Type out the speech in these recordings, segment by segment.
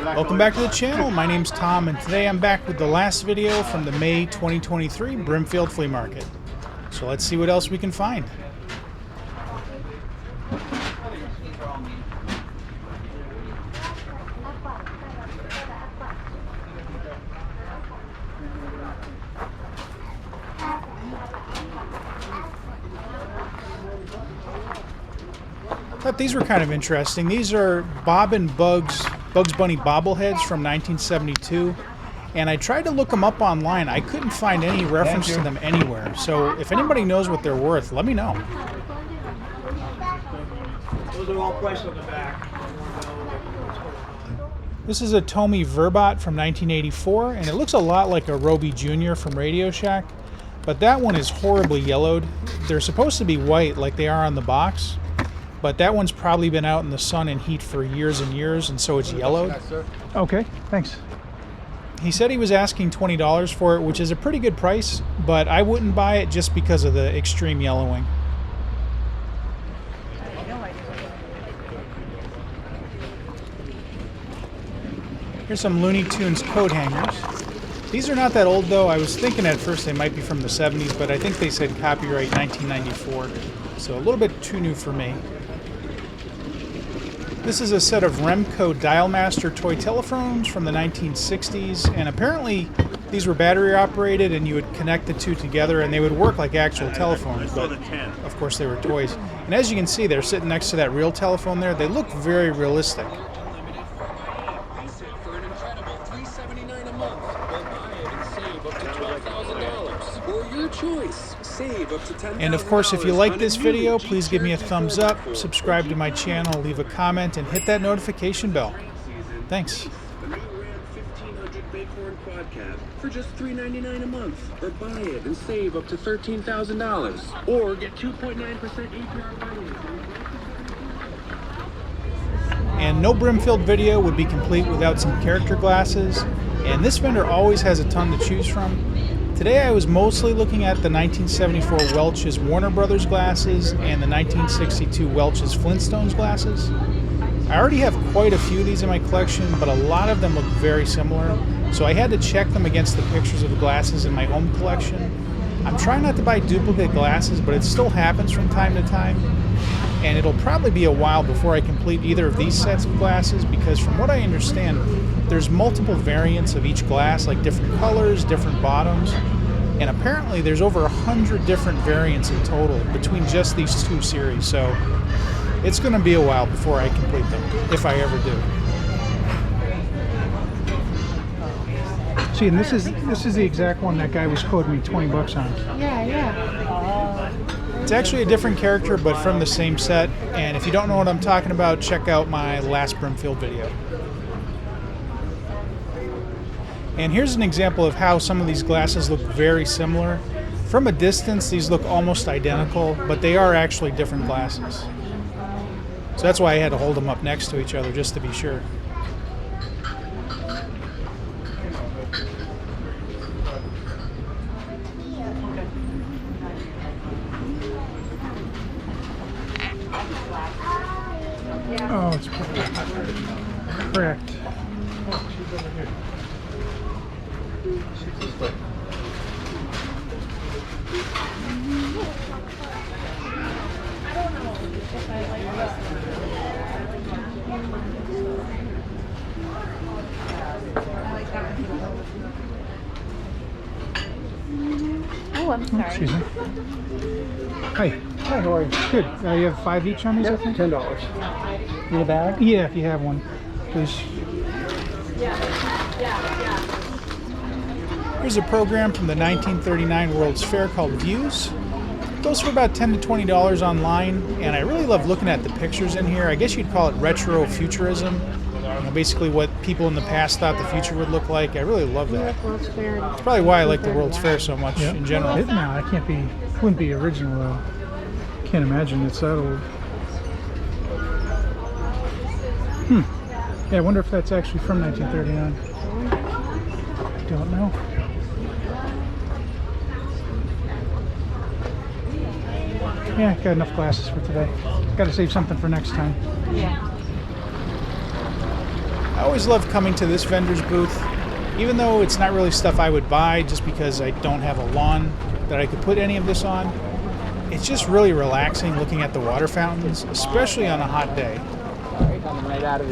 Welcome back to the channel. My name's Tom, and today I'm back with the last video from the May 2023 Brimfield Flea Market. So let's see what else we can find. Thought these were kind of interesting. These are Bob and Bugs Bunny bobbleheads from 1972, and I tried to look them up online. I couldn't find any reference to them anywhere. So if anybody knows what they're worth, let me know. Those are all priced on the back. This is a Tomy Verbot from 1984, and it looks a lot like a Roby Jr. from Radio Shack, but that one is horribly yellowed. They're supposed to be white like they are on the box, but that one's probably been out in the sun and heat for years and years, and so it's yellowed. Okay, thanks. He said he was asking $20 for it, which is a pretty good price, but I wouldn't buy it just because of the extreme yellowing. Here's some Looney Tunes coat hangers. These are not that old though. I was thinking at first they might be from the 70s, but I think they said copyright 1994, so a little bit too new for me. This is a set of Remco Dialmaster toy telephones from the 1960s, and apparently these were battery operated and you would connect the two together and they would work like actual telephones, but of course they were toys. And as you can see, they're sitting next to that real telephone there. They look very realistic. And of course, if you like this video, please give me a thumbs up, subscribe to my channel, leave a comment, and hit that notification bell. Thanks. For just $3.99 a month, or buy it and save up to $13,000, or get 2.9% APR financing. And no Brimfield video would be complete without some character glasses, and this vendor always has a ton to choose from. Today I was mostly looking at the 1974 Welch's Warner Brothers glasses and the 1962 Welch's Flintstones glasses. I already have quite a few of these in my collection, but a lot of them look very similar, so I had to check them against the pictures of the glasses in my home collection. I'm trying not to buy duplicate glasses, but it still happens from time to time, and it'll probably be a while before I complete either of these sets of glasses, because from what I understand, there's multiple variants of each glass, like different colors, different bottoms, and apparently there's over 100 different variants in total between just these two series, so it's going to be a while before I complete them, if I ever do. See, and this is the exact one that guy was quoting me $20 on. Yeah. It's actually a different character, but from the same set, and if you don't know what I'm talking about, check out my last Brimfield video. And here's an example of how some of these glasses look very similar. From a distance, these look almost identical, but they are actually different glasses. So that's why I had to hold them up next to each other, just to be sure. Oh, it's correct. Oh, I'm sorry. Excuse me. Hi. Hi, how are you? Good. You have 5 each on these, I think? $10. Need a bag? Yeah, if you have one, please. Here's a program from the 1939 World's Fair called Views. It goes for about $10 to $20 online, and I really love looking at the pictures in here. I guess you'd call it RetroFuturism. You know, basically what people in the past thought the future would look like. I really love that. It's probably why I like the World's Fair so much in general. No, it can't be. Wouldn't be original though. Can't imagine it's that old. Yeah, I wonder if that's actually from 1939. I don't know. Yeah, got enough glasses for today. Got to save something for next time. Yeah. I always love coming to this vendor's booth, even though it's not really stuff I would buy just because I don't have a lawn that I could put any of this on. It's just really relaxing looking at the water fountains, especially on a hot day.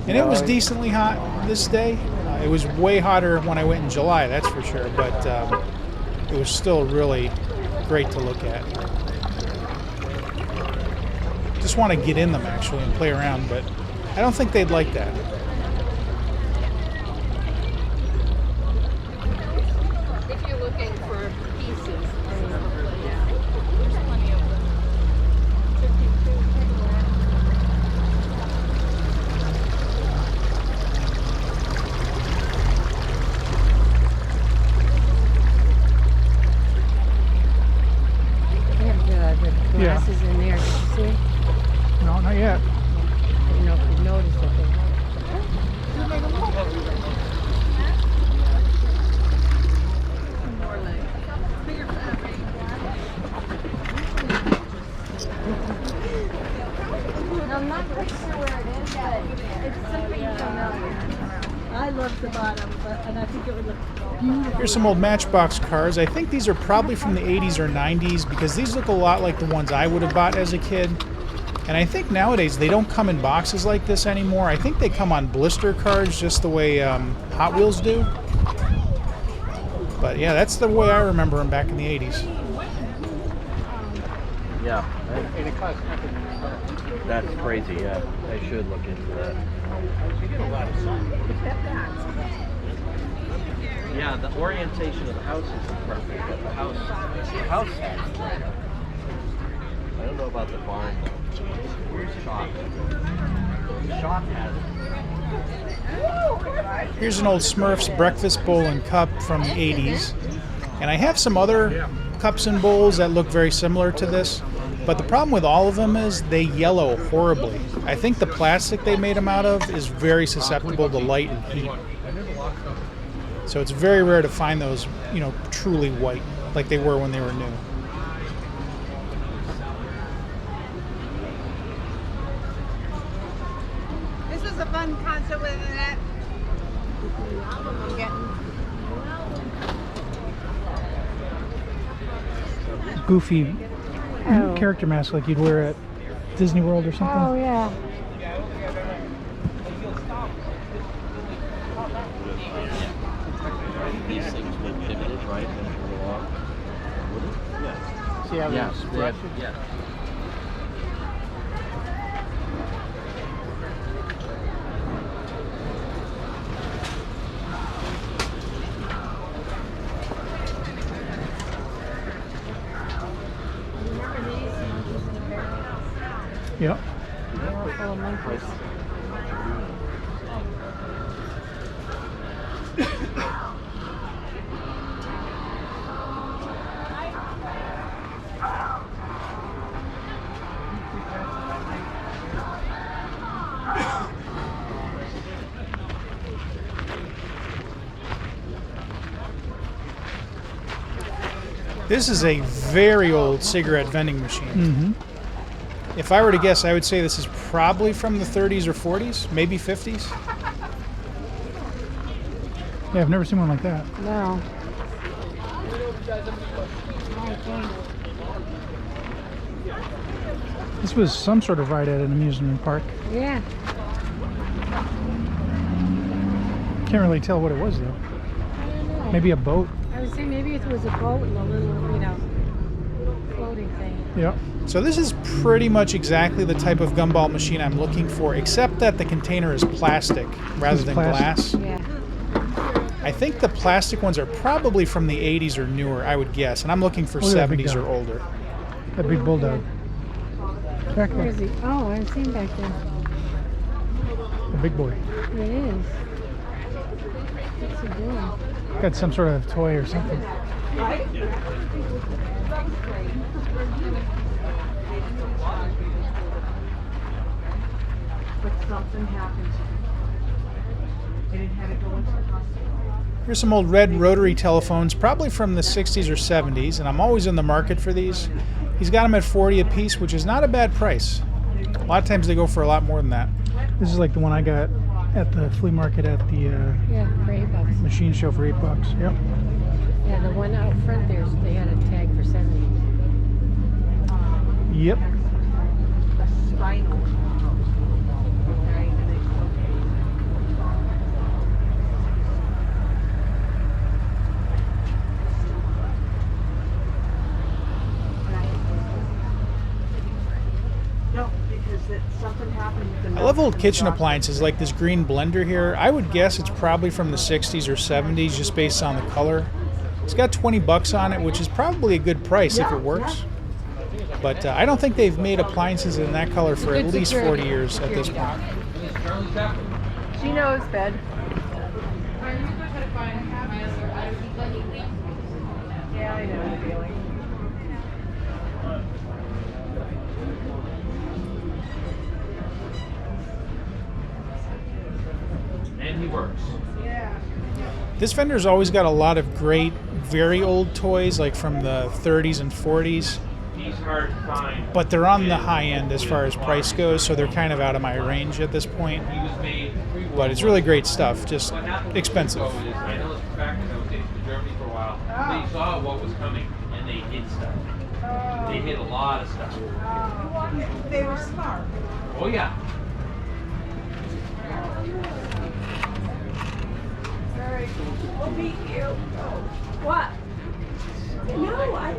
And it was decently hot this day. It was way hotter when I went in July, that's for sure, but it was still really great to look at. Just want to get in them actually and play around, but I don't think they'd like that. If you're looking for pieces, there's plenty of them. They have the glasses in there. Did you see? No, not yet. I don't know if you noticed it. I'm not quite sure where it is, but it's something familiar. I love the bottom, and I think it would look beautiful. Here's some old Matchbox cars. I think these are probably from the 80s or 90s because these look a lot like the ones I would have bought as a kid. And I think nowadays they don't come in boxes like this anymore. I think they come on blister cards just the way Hot Wheels do. But yeah, that's the way I remember them back in the 80s. Yeah. That's crazy, yeah. I should look into that. Yeah, the orientation of the house is perfect, but the house has right. I don't know about the barn though. Where's the shop? The shop has it. Here's an old Smurfs breakfast bowl and cup from the 80s. And I have some other cups and bowls that look very similar to this. But the problem with all of them is they yellow horribly. I think the plastic they made them out of is very susceptible to light and heat. So it's very rare to find those, you know, truly white, like they were when they were new. This was a fun concert with that. Goofy character mask like you'd wear at Disney World or something. Oh, yeah. These things would pivot, right? As you go along. Would it? Yes. See how Yeah, they stretch it? yeah. Yep. They're all full of monkeys. This is a very old cigarette vending machine. Mm-hmm. If I were to guess, I would say this is probably from the 30s or 40s, maybe 50s. Yeah, I've never seen one like that. No. This was some sort of ride at an amusement park. Yeah. Can't really tell what it was though. I don't know. Maybe a boat. I would say maybe it was a boat and a little, floating thing. Yeah. So this is pretty much exactly the type of gumball machine I'm looking for, except that the container is plastic rather than plastic. glass. Yeah. I think the plastic ones are probably from the 80s or newer, I would guess, and I'm looking for Look at that big 70s or dog. older. That big bulldog. Back Where there. is he? Oh, I haven't seen back there. The big boy. It is. What's he doing? Got some sort of toy or something. But something happened. And it had to go into the hospital. Here's some old red rotary telephones, probably from the 60s or 70s, and I'm always in the market for these. He's got them at $40 a piece, which is not a bad price. A lot of times they go for a lot more than that. This is like the one I got at the flea market at the Yeah, for $8. machine show for $8. Yep. Yeah, the one out front there, they had a tag for 70. Yep. Spinal. No, because something happened with the I love old kitchen appliances like this green blender here. I would guess it's probably from the 60s or 70s just based on the color. It's got 20 bucks on it, which is probably a good price if it works. But I don't think they've made appliances in that color for at least 40 years at this point. She knows, bed. Yeah, I know the feeling. And he works. This vendor's always got a lot of great, very old toys, like from the 30s and 40s. He's hard to find. But they're on the high end as far as price goes, so they're kind of out of my range at this point. He was made pre-war. But it's really great stuff, just expensive. I know this for a fact because I was in Germany for a while. They saw what was coming and they hid stuff. They hid a lot of stuff. They were smart. Oh yeah. Very cool. We'll meet you. What? No, I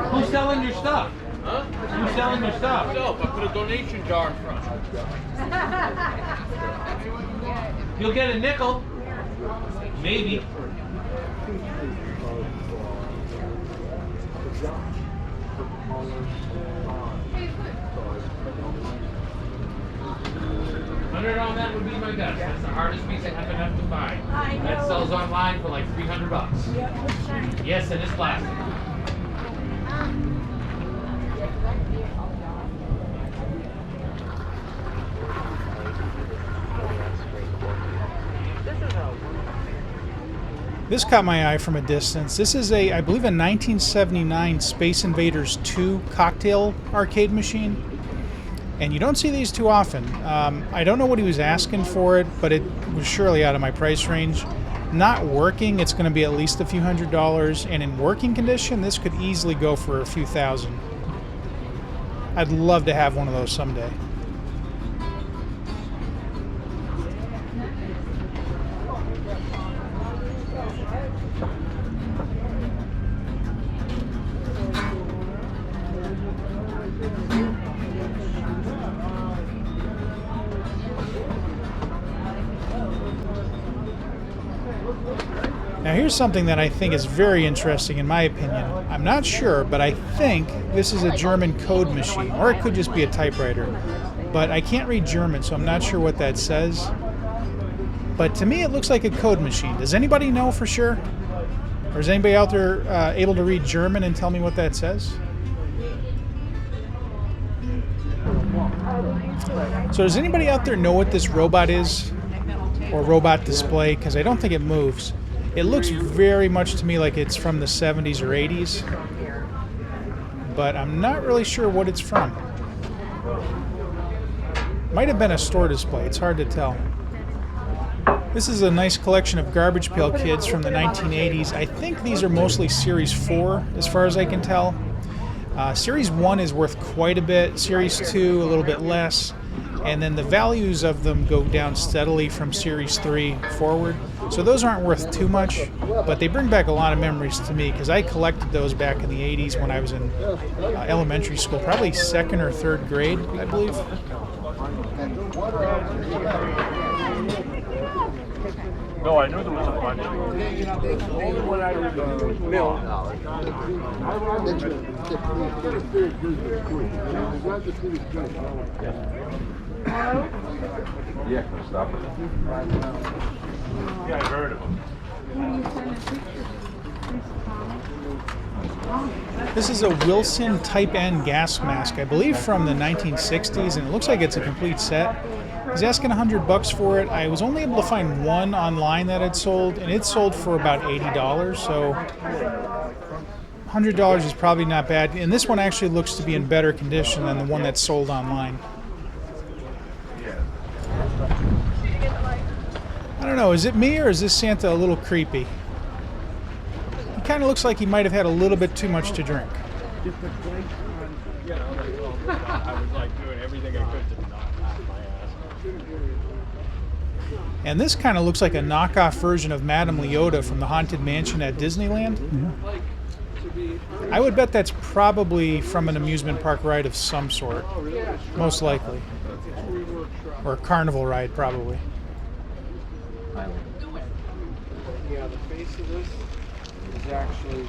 Who's selling your stuff? Huh? Who's selling your stuff? Myself, I put a donation jar in front. You'll get a nickel. Maybe. $100 on that would be my guess. That's the hardest piece I happen enough to find. That sells online for like $300. Yes, and it's plastic. This caught my eye from a distance. This is a, I believe, a 1979 Space Invaders 2 cocktail arcade machine. And you don't see these too often. I don't know what he was asking for it, but it was surely out of my price range. Not working, it's going to be at least a few $100s, and in working condition, this could easily go for a few thousand. I'd love to have one of those someday. Now here's something that I think is very interesting in my opinion. I'm not sure, but I think this is a German code machine, or it could just be a typewriter. But I can't read German, so I'm not sure what that says. But to me it looks like a code machine. Does anybody know for sure? Or is anybody out there able to read German and tell me what that says? So does anybody out there know what this robot is? Or robot display? Because I don't think it moves. It looks very much to me like it's from the 70s or 80s, but I'm not really sure what it's from. Might have been a store display, it's hard to tell. This is a nice collection of Garbage Pail Kids from the 1980s. I think these are mostly Series 4, as far as I can tell. Series 1 is worth quite a bit, Series 2 a little bit less, and then the values of them go down steadily from Series 3 forward. So those aren't worth too much, but they bring back a lot of memories to me because I collected those back in the 80s when I was in elementary school, probably 2nd or 3rd grade, I believe. No, I knew there was a bunch. The only one I remember was Bill. Yeah, stop it. Yeah, I heard of him. This is a Wilson Type N gas mask, I believe from the 1960s, and it looks like it's a complete set. He's asking $100 for it. I was only able to find one online that had sold, and it sold for about $80, so $100 is probably not bad. And this one actually looks to be in better condition than the one that's sold online. know, is it me or is this Santa a little creepy? He kind of looks like he might have had a little bit too much to drink. I was like doing everything I could to not laugh my ass. And this kind of looks like a knockoff version of Madame Liotta from the Haunted Mansion at Disneyland. Yeah. I would bet that's probably from an amusement park ride of some sort. Most likely. Or a carnival ride, probably. Yeah, the face of this is actually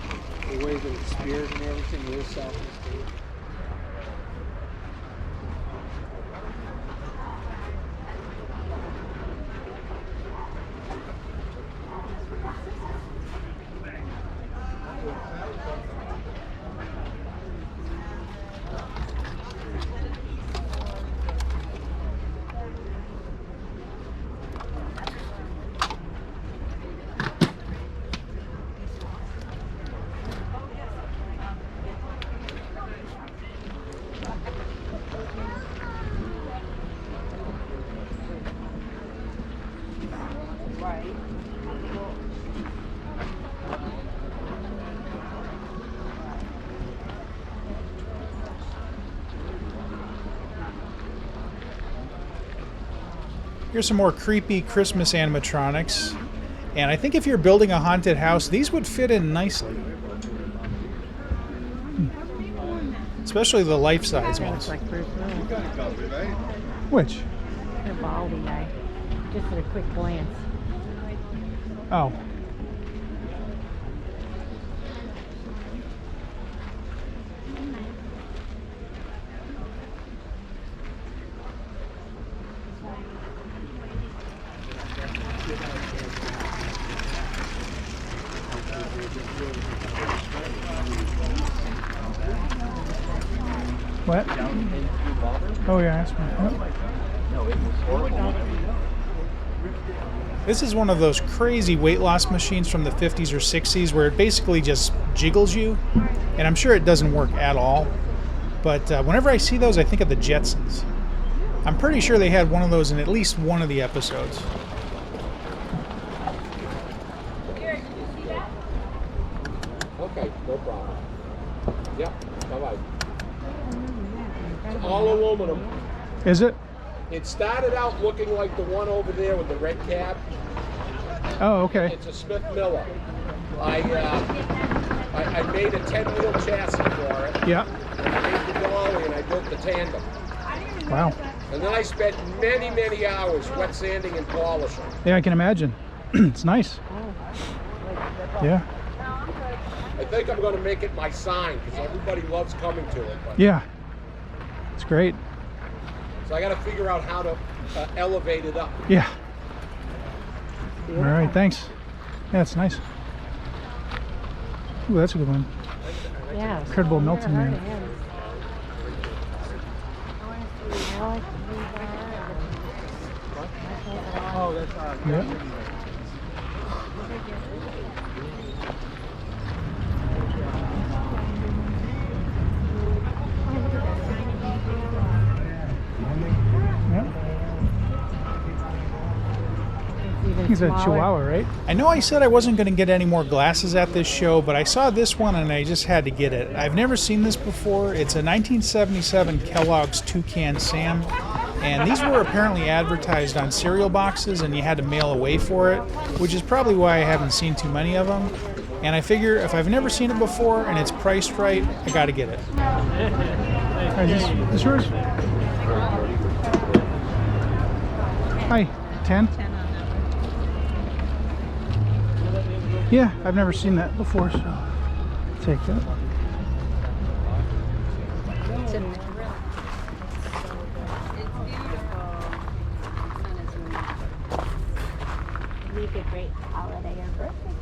the way that it's speared and everything is Southeast Asia. Here's some more creepy Christmas animatronics. And I think if you're building a haunted house, these would fit in nicely. Especially the life-size ones. Looks like Bruce Willis. Which? The baldy guy. Just at a quick glance. Oh. What? Oh yeah, that's right. This is one of those crazy weight loss machines from the 50s or 60s where it basically just jiggles you. And I'm sure it doesn't work at all. But whenever I see those, I think of the Jetsons. I'm pretty sure they had one of those in at least one of the episodes. Okay, no problem. Yep, bye-bye. It's all aluminum. Is it? It started out looking like the one over there with the red cab. Oh, okay. It's a Smith Miller. I made a 10-wheel chassis for it. Yeah. And I made the dolly and I built the tandem. Wow. And then I spent many, many hours wet sanding and polishing. Yeah, I can imagine. It's nice. Yeah. I think I'm going to make it my sign because everybody loves coming to it. But Yeah. It's great. so I got to figure out how to elevate it up. Yeah. All right, thanks. Yeah, it's nice. Ooh, that's a good one. Yeah. Incredible melting man. Oh, that's Yeah. He's a Chihuahua, right? I know I said I wasn't going to get any more glasses at this show, but I saw this one and I just had to get it. I've never seen this before. It's a 1977 Kellogg's Toucan Sam, and these were apparently advertised on cereal boxes and you had to mail away for it, which is probably why I haven't seen too many of them. And I figure if I've never seen it before and it's priced right, I got to get it. Is this yours? Hi, 10? Yeah, I've never seen that before, so I'll take that. Make a great holiday or birthday.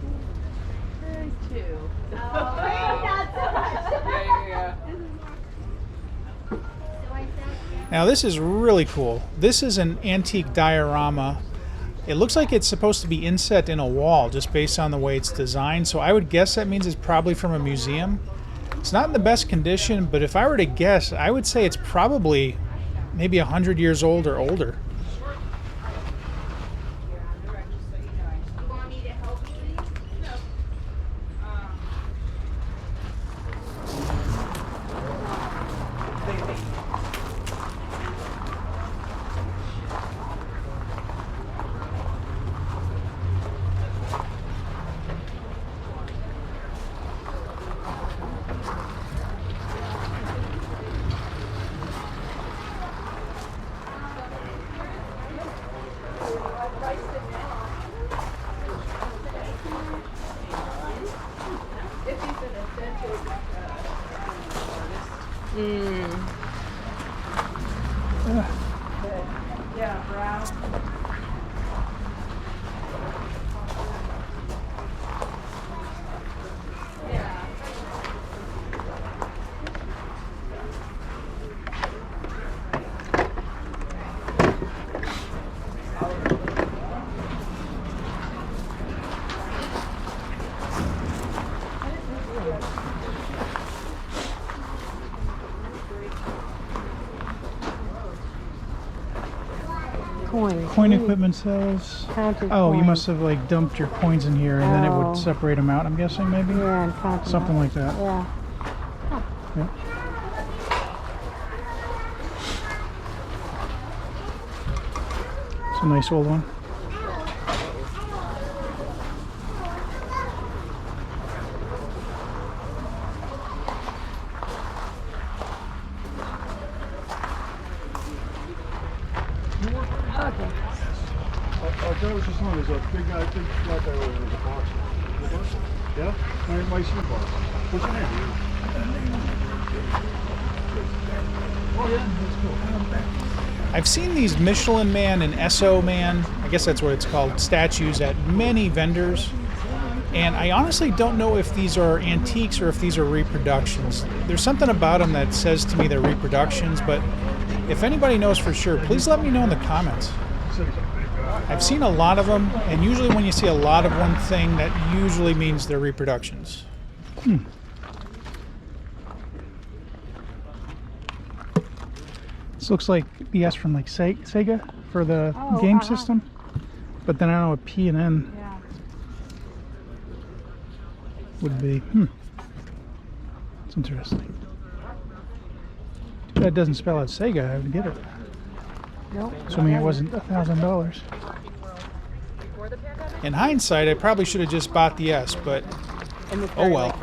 Too. Not so much. Now this is really cool. This is an antique diorama. It looks like it's supposed to be inset in a wall just based on the way it's designed, so I would guess that means it's probably from a museum. It's not in the best condition, but if I were to guess, I would say it's probably maybe 100 years old or older. Yeah, brown. Coins. Coin equipment sales. Counted Oh, you coins. must have like dumped your coins in here, and then it Oh. would separate them out. I'm guessing maybe. Yeah, and counted. Something like that. Yeah. Yep. It's a nice old one. Okay. That was just one. There's a big guy, big flat guy over there in the box. Yeah? My shoe box. What's your name? Oh, yeah, that's cool. I've seen these Michelin Man and SO Man, I guess that's what it's called, statues at many vendors. And I honestly don't know if these are antiques or if these are reproductions. There's something about them that says to me they're reproductions, but if anybody knows for sure, please let me know in the comments. I've seen a lot of them, and usually when you see a lot of one thing, that usually means they're reproductions. This looks like BS from like Sega for the Oh, game uh-huh. system, but then I don't know what P and N Yeah. would be. It's interesting. That doesn't spell out Sega. I would get it. Nope. Assuming it wasn't $1,000. In hindsight, I probably should have just bought the S, but And the oh well.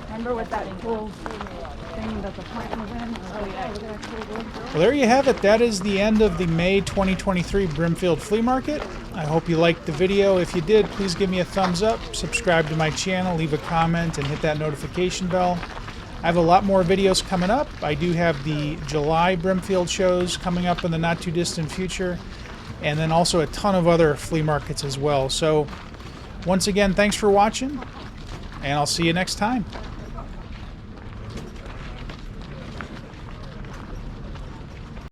Remember with that cool thing that the plant was in? Oh, yeah. Well, there you have it. That is the end of the May 2023 Brimfield Flea Market. I hope you liked the video. If you did, please give me a thumbs up, subscribe to my channel, leave a comment, and hit that notification bell. I have a lot more videos coming up. I do have the July Brimfield shows coming up in the not too distant future, and then also a ton of other flea markets as well. So once again, thanks for watching, and I'll see you next time.